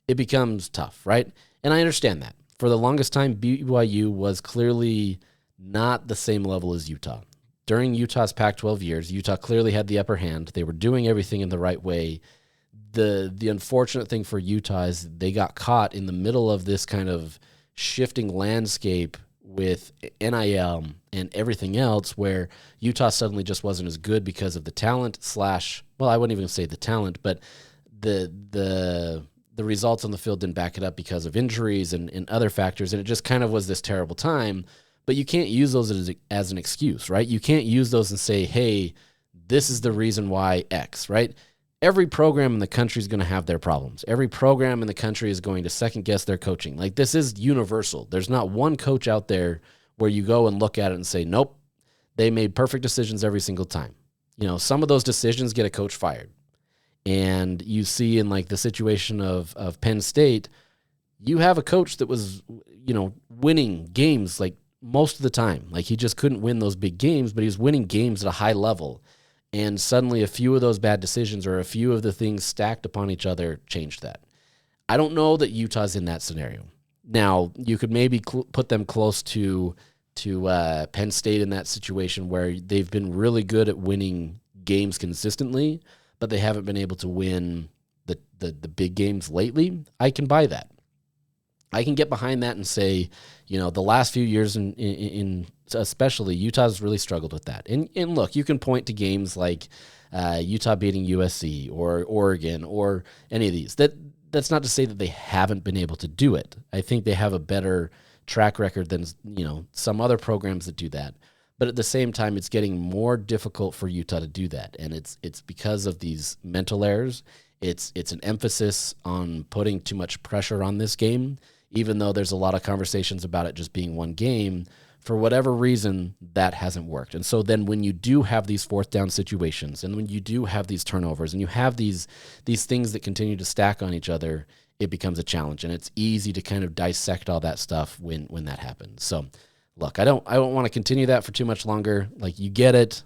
Speaker 3: it becomes tough, right? And I understand that. For the longest time, BYU was clearly not the same level as Utah. During Utah's Pac-12 years, Utah clearly had the upper hand. They were doing everything in the right way. The unfortunate thing for Utah is they got caught in the middle of this kind of shifting landscape with NIL and everything else where Utah suddenly just wasn't as good because of the talent I wouldn't even say the talent, but the results on the field didn't back it up because of injuries and other factors, and it just kind of was this terrible time. But you can't use those as an excuse, right? You can't use those and say, hey, this is the reason why X, right? Every program in the country is going to have their problems. Every program in the country is going to second-guess their coaching. Like, this is universal. There's not one coach out there where you go and look at it and say, nope, they made perfect decisions every single time. Some of those decisions get a coach fired. And you see in, like, the situation of Penn State, you have a coach that was, winning games, like, most of the time. Like, he just couldn't win those big games, but he was winning games at a high level. And suddenly a few of those bad decisions or a few of the things stacked upon each other changed that. I don't know that Utah's in that scenario. Now, you could maybe put them close to Penn State in that situation where they've been really good at winning games consistently, but they haven't been able to win the big games lately. I can buy that. I can get behind that and say, the last few years in especially Utah's really struggled with that. And look, you can point to games like Utah beating USC or Oregon or any of these. That's not to say that they haven't been able to do it. I think they have a better track record than some other programs that do that. But at the same time, it's getting more difficult for Utah to do that, and it's because of these mental errors. It's an emphasis on putting too much pressure on this game. Even though there's a lot of conversations about it just being one game, for whatever reason, that hasn't worked. And so then when you do have these fourth down situations and when you do have these turnovers and you have these things that continue to stack on each other, it becomes a challenge. And it's easy to kind of dissect all that stuff when that happens. So, look, I don't want to continue that for too much longer. Like, you get it.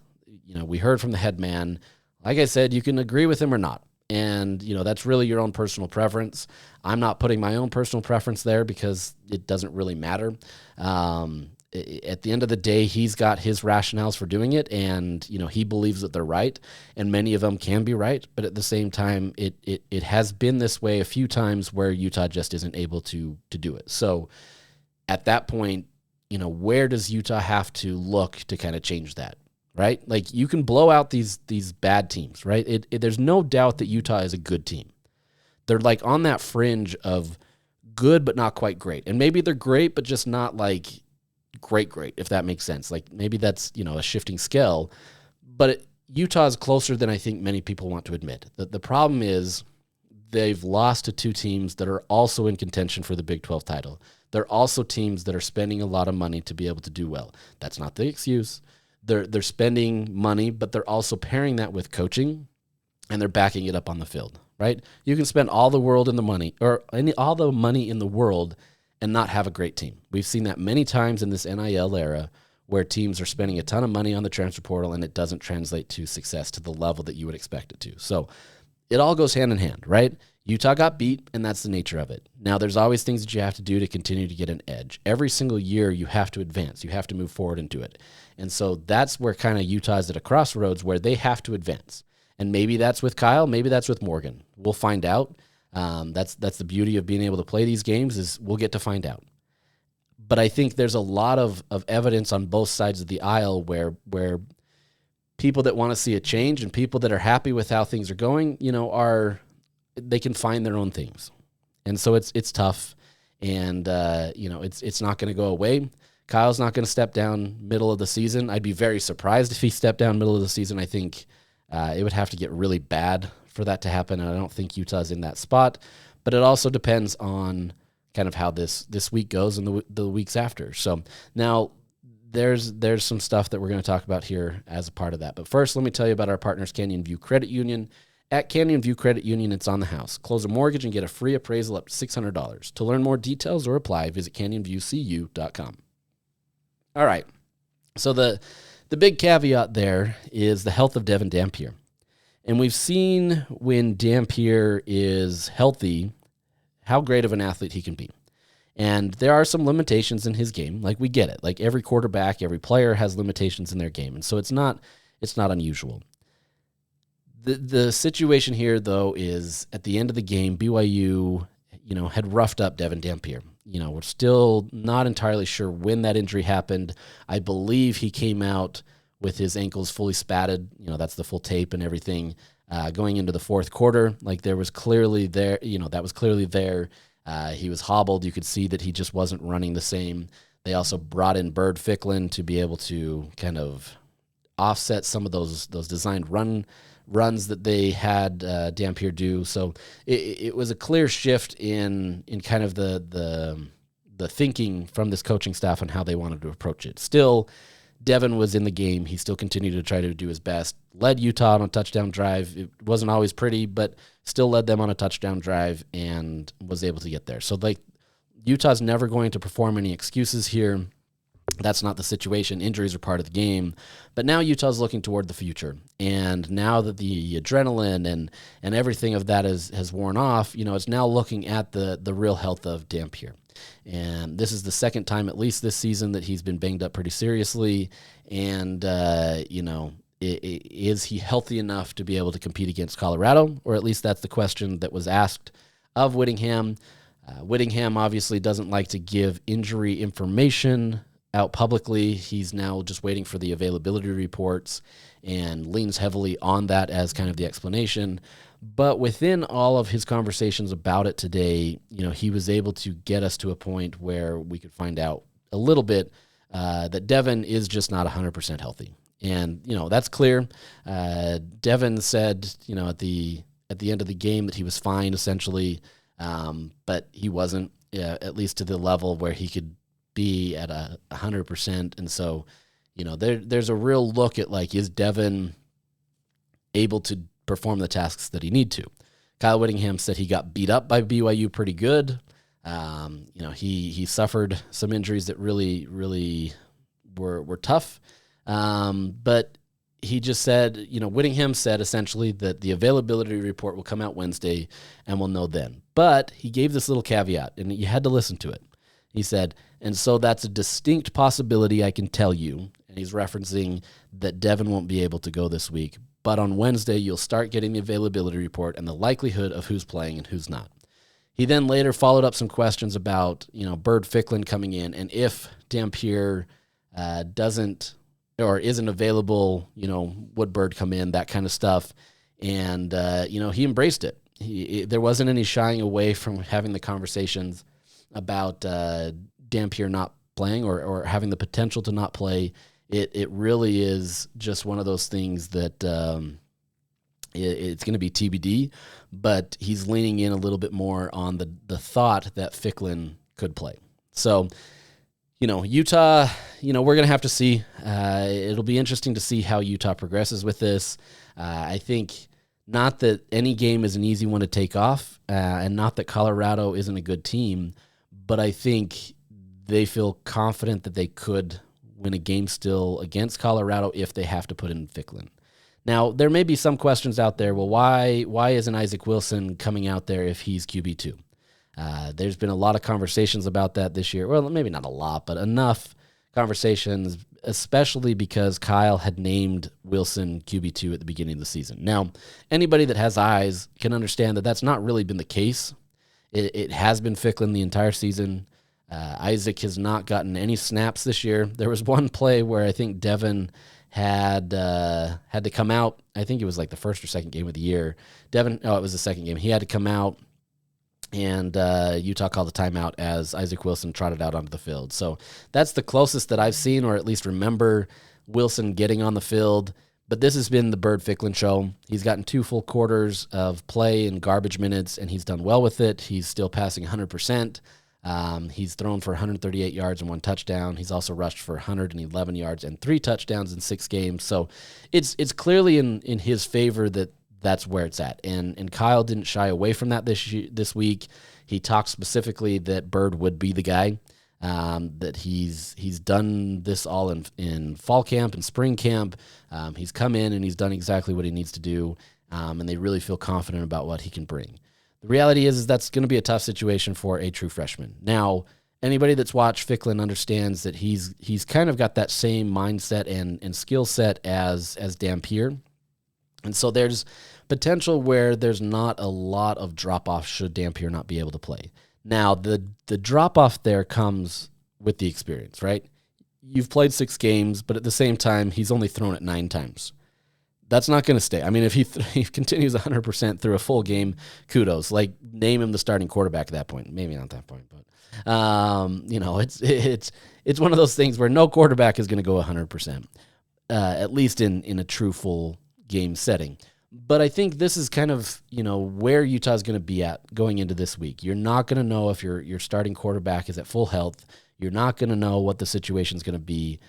Speaker 3: We heard from the head man. Like I said, you can agree with him or not. And, that's really your own personal preference. I'm not putting my own personal preference there because it doesn't really matter. At the end of the day, he's got his rationales for doing it, and, he believes that they're right, and many of them can be right. But at the same time, it has been this way a few times where Utah just isn't able to do it. So at that point, where does Utah have to look to kind of change that? Right? Like, you can blow out these bad teams, right? There's no doubt that Utah is a good team. They're like on that fringe of good but not quite great. And maybe they're great but just not like great, if that makes sense. Like, maybe that's, a shifting scale. But Utah is closer than I think many people want to admit. The problem is they've lost to two teams that are also in contention for the Big 12 title. They're also teams that are spending a lot of money to be able to do well. That's not the excuse. They're spending money, but they're also pairing that with coaching, and they're backing it up on the field, right? You can spend all the money in the world and not have a great team. We've seen that many times in this NIL era where teams are spending a ton of money on the transfer portal and it doesn't translate to success to the level that you would expect it to. So it all goes hand in hand, right? Utah got beat, and that's the nature of it. Now, there's always things that you have to do to continue to get an edge. Every single year, you have to advance. You have to move forward into it. And so that's where kind of Utah's at a crossroads where they have to advance. And maybe that's with Kyle. Maybe that's with Morgan. We'll find out. That's the beauty of being able to play these games is we'll get to find out. But I think there's a lot of evidence on both sides of the aisle where people that want to see a change and people that are happy with how things are going, they can find their own things. And so it's tough. And, it's not going to go away. Kyle's not going to step down middle of the season. I'd be very surprised if he stepped down middle of the season. I think it would have to get really bad for that to happen. And I don't think Utah's in that spot. But it also depends on kind of how this week goes and the weeks after. So now there's some stuff that we're going to talk about here as a part of that. But first, let me tell you about our partners, Canyon View Credit Union. At Canyon View Credit Union, it's on the house. Close a mortgage and get a free appraisal up to $600. To learn more details or apply, visit canyonviewcu.com. All right. So the big caveat there is the health of Devon Dampier. And we've seen when Dampier is healthy, how great of an athlete he can be. And there are some limitations in his game. Like, we get it. Like, every quarterback, every player has limitations in their game. And so it's not unusual. The situation here, though, is at the end of the game, BYU, had roughed up Devon Dampier. We're still not entirely sure when that injury happened. I believe he came out with his ankles fully spatted. That's the full tape and everything. Going into the fourth quarter, like, there was clearly there, that was clearly there. He was hobbled. You could see that he just wasn't running the same. They also brought in Bird Ficklin to be able to kind of offset some of those designed runs that they had Dampier do. So it was a clear shift in kind of the thinking from this coaching staff on how they wanted to approach it. Still, Devon was in the game. He still continued to try to do his best. Led Utah on a touchdown drive. It wasn't always pretty, but still led them on a touchdown drive and was able to get there. So, Utah's never going to perform any excuses here. That's not the situation. Injuries are part of the game. But now Utah's looking toward the future. And now that the adrenaline and everything of that has worn off, it's now looking at the real health of Dampier. And this is the second time, at least this season, that he's been banged up pretty seriously. And, is he healthy enough to be able to compete against Colorado? Or at least that's the question that was asked of Whittingham. Whittingham obviously doesn't like to give injury information out publicly. He's now just waiting for the availability reports and leans heavily on that as kind of the explanation. But within all of his conversations about it today, he was able to get us to a point where we could find out a little bit that Devon is just not 100% healthy. And, that's clear. Devon said, at the end of the game that he was fine, essentially, but he wasn't, at least to the level where he could be at 100%. And so, there's a real look at, is Devon able to perform the tasks that he need to? Kyle Whittingham said he got beat up by BYU pretty good. He suffered some injuries that really, really were tough. But he just said, Whittingham said essentially that the availability report will come out Wednesday and we'll know then. But he gave this little caveat, and you had to listen to it. He said, and so that's a distinct possibility, I can tell you. And he's referencing that Devon won't be able to go this week. But on Wednesday, you'll start getting the availability report and the likelihood of who's playing and who's not. He then later followed up some questions about, Bird Ficklin coming in, and if Dampier doesn't or isn't available, would Bird come in, that kind of stuff. And, he embraced it. There wasn't any shying away from having the conversations about Dampier not playing or having the potential to not play. It really is just one of those things that it's going to be TBD, but he's leaning in a little bit more on the thought that Ficklin could play. So, Utah, we're going to have to see. It'll be interesting to see how Utah progresses with this. I think not that any game is an easy one to take off, and not that Colorado isn't a good team, but I think they feel confident that they could win a game still against Colorado if they have to put in Ficklin. Now, there may be some questions out there. Well, why isn't Isaac Wilson coming out there if he's QB2? There's been a lot of conversations about that this year. Well, maybe not a lot, but enough conversations, especially because Kyle had named Wilson QB2 at the beginning of the season. Now, anybody that has eyes can understand that that's not really been the case. It has been Ficklin the entire season. Isaac has not gotten any snaps this year. There was one play where I think Devon had to come out. I think it was like the first or second game of the year. It was the second game. He had to come out, and Utah called the timeout as Isaac Wilson trotted out onto the field. So that's the closest that I've seen, or at least remember Wilson getting on the field. But this has been the Bird Ficklin show. He's gotten 2 full quarters of play and garbage minutes, and he's done well with it. He's still passing 100%. He's thrown for 138 yards and 1 touchdown. He's also rushed for 111 yards and 3 touchdowns in 6 games. So it's clearly in his favor that's where it's at. And Kyle didn't shy away from that this week. He talked specifically that Bird would be the guy, that he's done this all in fall camp and spring camp. He's come in and he's done exactly what he needs to do, and they really feel confident about what he can bring. The reality is that's going to be a tough situation for a true freshman. Now, anybody that's watched Ficklin understands that he's kind of got that same mindset and skill set as Dampier. And so there's potential where there's not a lot of drop-off should Dampier not be able to play. Now, the drop-off there comes with the experience, right? You've played 6 games, but at the same time, he's only thrown it 9 times. That's not going to stay. I mean, if he continues 100% through a full game, kudos. Like, name him the starting quarterback at that point. Maybe not that point, but it's one of those things where no quarterback is going to go 100%, at least in a true full game setting. But I think this is kind of, where Utah's going to be at going into this week. You're not going to know if your starting quarterback is at full health. You're not going to know what the situation is going to be.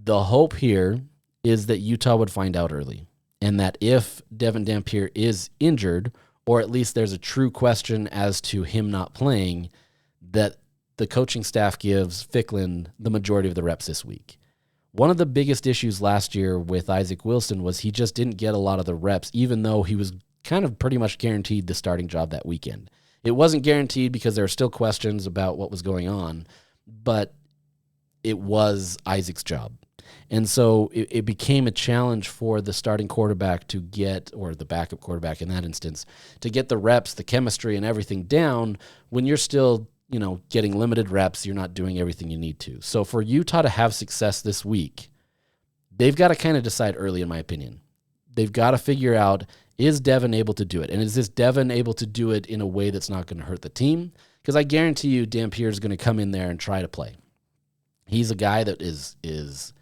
Speaker 3: The hope here is that Utah would find out early, and that if Devon Dampier is injured, or at least there's a true question as to him not playing, that the coaching staff gives Ficklin the majority of the reps this week. One of the biggest issues last year with Isaac Wilson was he just didn't get a lot of the reps, even though he was kind of pretty much guaranteed the starting job that weekend. It wasn't guaranteed because there were still questions about what was going on, but it was Isaac's job. And so it became a challenge for the starting quarterback to get, or the backup quarterback in that instance, to get the reps, the chemistry, and everything down when you're still, getting limited reps. You're not doing everything you need to. So for Utah to have success this week, they've got to kind of decide early, in my opinion. They've got to figure out, is Devon able to do it? And is this Devon able to do it in a way that's not going to hurt the team? Because I guarantee you Dampier is going to come in there and try to play. He's a guy that is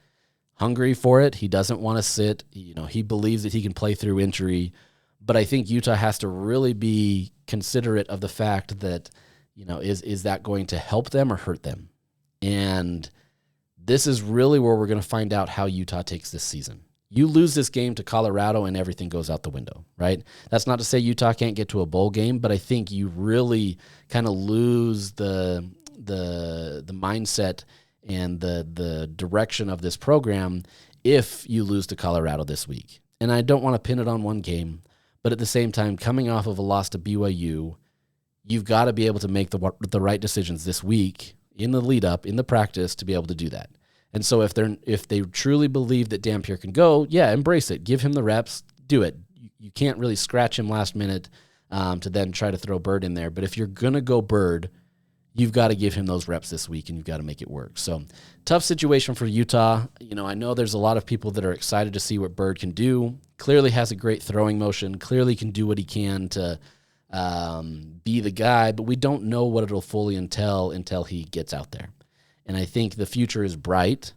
Speaker 3: hungry for it. He doesn't want to sit. He believes that he can play through injury. But I think Utah has to really be considerate of the fact that, is that going to help them or hurt them? And this is really where we're going to find out how Utah takes this season. You lose this game to Colorado and everything goes out the window, right? That's not to say Utah can't get to a bowl game, but I think you really kind of lose the mindset and the direction of this program if you lose to Colorado this week. And I don't want to pin it on one game, but at the same time, coming off of a loss to BYU, you've got to be able to make the right decisions this week in the lead up, in the practice, to be able to do that. And so if they truly believe that Dampier can go, embrace it. Give him the reps. Do it. You can't really scratch him last minute to then try to throw Bird in there. But if you're going to go Bird, you've got to give him those reps this week, and you've got to make it work. So tough situation for Utah. I know there's a lot of people that are excited to see what Bird can do. Clearly has a great throwing motion. Clearly can do what he can to be the guy, but we don't know what it'll fully entail until he gets out there. And I think the future is bright,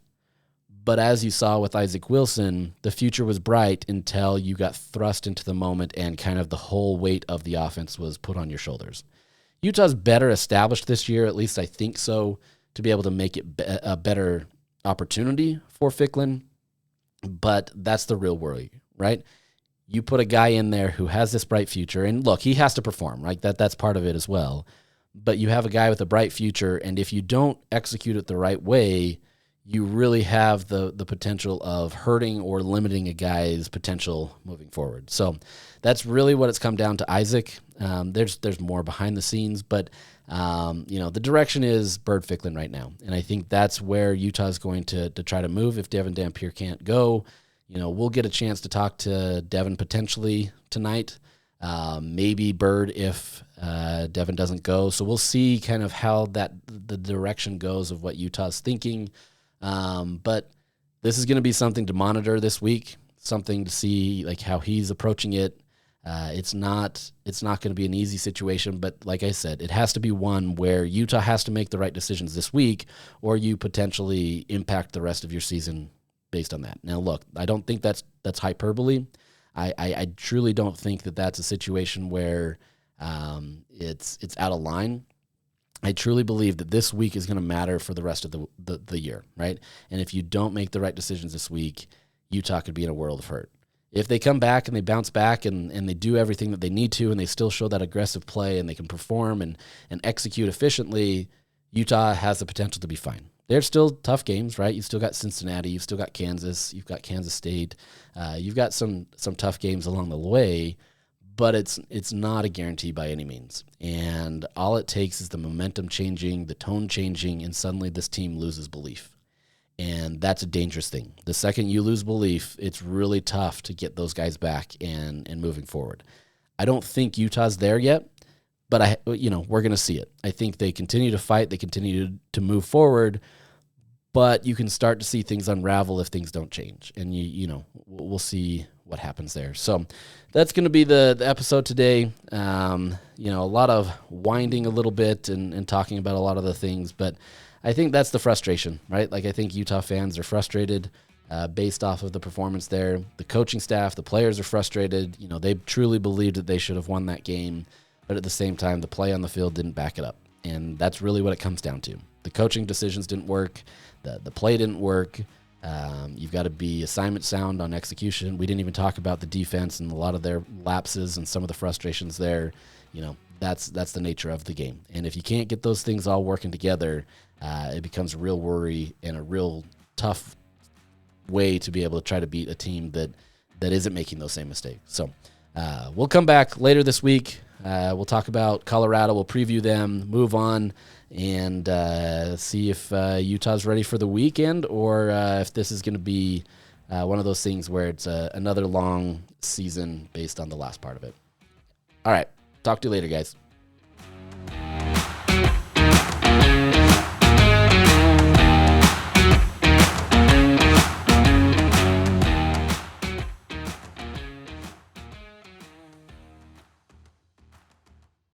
Speaker 3: but as you saw with Isaac Wilson, the future was bright until you got thrust into the moment and kind of the whole weight of the offense was put on your shoulders. Utah's better established this year, at least I think so, to be able to make it a better opportunity for Ficklin, but that's the real worry, right? You put a guy in there who has this bright future, and look, he has to perform, right? That's part of it as well. But you have a guy with a bright future, and if you don't execute it the right way, you really have the potential of hurting or limiting a guy's potential moving forward. So that's really what it's come down to, Isaac. There's more behind the scenes, but the direction is Bird Ficklin right now. And I think that's where Utah is going to try to move if Devon Dampier can't go. We'll get a chance to talk to Devon potentially tonight. Maybe Bird if Devon doesn't go. So we'll see kind of how the direction goes of what Utah's thinking. But this is going to be something to monitor this week, something to see like how he's approaching it. It's not going to be an easy situation, but like I said, it has to be one where Utah has to make the right decisions this week, or you potentially impact the rest of your season based on that. Now, look, I don't think that's hyperbole. I truly don't think that that's a situation where it's out of line. I truly believe that this week is going to matter for the rest of the year, right? And if you don't make the right decisions this week, Utah could be in a world of hurt. If they come back and they bounce back and they do everything that they need to and they still show that aggressive play and they can perform and execute efficiently, Utah has the potential to be fine. They're still tough games, right? You've still got Cincinnati, you've still got Kansas, you've got Kansas State. You've got some tough games along the way, but it's not a guarantee by any means. And all it takes is the momentum changing, the tone changing, and suddenly this team loses belief. And that's a dangerous thing. The second you lose belief, it's really tough to get those guys back and moving forward. I don't think Utah's there yet, but we're going to see it. I think they continue to fight, they continue to move forward, but you can start to see things unravel if things don't change. And we'll see what happens there. So that's going to be the episode today. A lot of winding a little bit and talking about a lot of the things, but I think that's the frustration, right? Like I think Utah fans are frustrated based off of the performance there. The coaching staff, the players are frustrated. They truly believed that they should have won that game, but at the same time, the play on the field didn't back it up. And that's really what it comes down to. The coaching decisions didn't work. The play didn't work. You've got to be assignment sound on execution. We didn't even talk about the defense and a lot of their lapses and some of the frustrations there. That's the nature of the game. And if you can't get those things all working together, it becomes a real worry and a real tough way to be able to try to beat a team that isn't making those same mistakes. So we'll come back later this week. We'll talk about Colorado. We'll preview them, move on, and see if Utah's ready for the weekend or if this is going to be one of those things where it's another long season based on the last part of it. All right. Talk to you later, guys.